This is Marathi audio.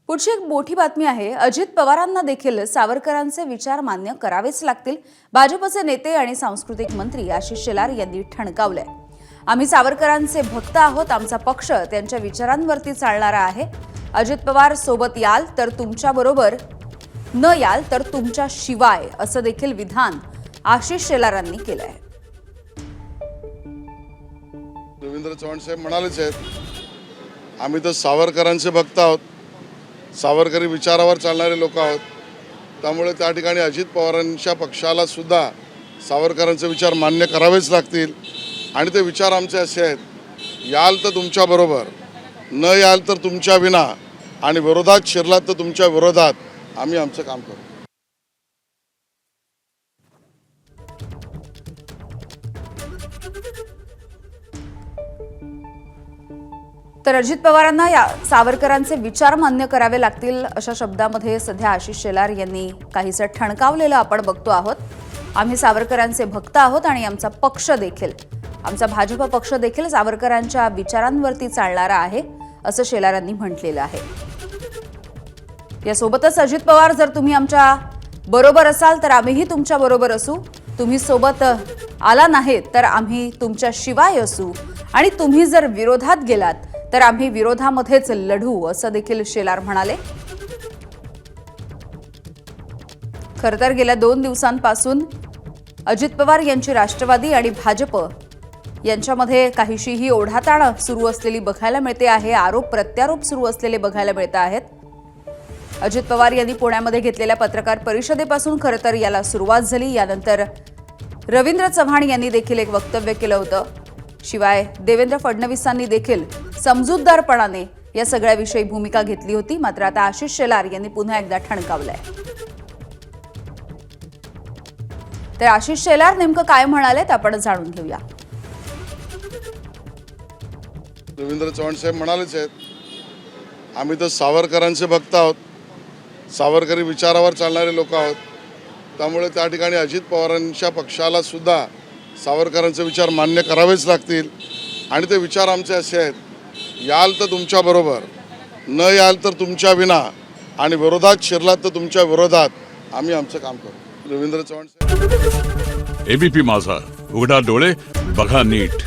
पुढची एक मोठी बातमी आहे। अजित पवारांना देखील सावरकरांचे विचार मान्य करावेच लागतील। भाजपचे नेते आणि सांस्कृतिक मंत्री आशिष शेलार यांनी ठणकावलंय। आम्ही सावरकरांचे भक्त आहोत, आमचा पक्ष त्यांच्या विचारांवरती चालणारा आहे। अजित पवार सोबत याल तर तुमच्या बरोबर, न याल तर तुमच्या शिवाय, असं देखील विधान आशिष शेलारांनी केलंय। रवींद्र चव्हाण साहेब म्हणालेच आहेत, आम्ही तर सावरकरांचे भक्त आहोत, सावरकरी विचारावर चालणारे लोक आहोत। त्यामुळे त्या ठिकाणी अजित पवारांच्या पक्षाला सुद्धा सावरकरांचे विचार मान्य करावेच लागतील। आणि ते विचार आमचे असे आहेत, याल तर तुमच्या बरोबर, न याल तर तुमच्या विना, आणि विरोधात शिरलात तर तुमच्या विरोधात आम्ही आमचं काम करू। तर अजित पवारांना या सावरकरांचे विचार मान्य करावे लागतील अशा शब्दामध्ये सध्या आशिष शेलार यांनी काहीसं ठणकावलेलं आपण बघतो आहोत। आम्ही सावरकरांचे भक्त आहोत आणि आमचा पक्ष देखील, आमचा भाजप पक्ष देखील सावरकरांच्या विचारांवरती चालणारा आहे, असं शेलारांनी म्हटलेलं आहे। यासोबतच अजित पवार, जर तुम्ही आमच्या बरोबर असाल तर आम्हीही तुमच्या बरोबर असू, तुम्ही सोबत आला नाहीत तर आम्ही तुमच्या शिवाय असू, आणि तुम्ही जर विरोधात गेलात तर आम्ही विरोधामध्येच लढू, असं देखील शेलार म्हणाले। खरं तर गेल्या 2 दिवसांपासून अजित पवार यांची राष्ट्रवादी आणि भाजप यांच्यामध्ये काहीशीही ओढाताण सुरू असलेली बघायला मिळते आहे। आरोप प्रत्यारोप सुरू असलेले बघायला मिळत आहेत। अजित पवार यांनी पुण्यामध्ये घेतलेल्या पत्रकार परिषदेपासून खरं तर याला सुरुवात झाली। यानंतर रवींद्र चव्हाण यांनी देखील एक वक्तव्य केलं होतं। शिवाय देवेंद्र फडणवीसांनी देखील समजूतदारपणाने या सगळ्याविषयी भूमिका घेतली होती। मात्र आता आशिष शेलार यांनी पुन्हा एकदा ठणकावलंय। तर आशिष शेलार नेमकं काय म्हणालेत आपण जाणून घेऊया। रवींद्र चव्हाण साहेब म्हणालेच आहेत, आम्ही तर सावरकरांचे भक्त आहोत, सावरकरी विचारावर चालणारे लोक आहोत। त्यामुळे त्या ठिकाणी अजित पवारांच्या पक्षाला सुद्धा सावरकरांचे विचार मान्य करावेच लागतील। आणि ते विचार आमचे असे आहेत, याल तर तुमच्या बरोबर, न याल तर तुमच्या विना, आणि विरोधात शिरलात तर तुमच्या विरोधात आम्ही आमचं काम करू। रवींद्र चव्हाण साहेब। एबीपी माझा, उघडा डोळे बघा नीट।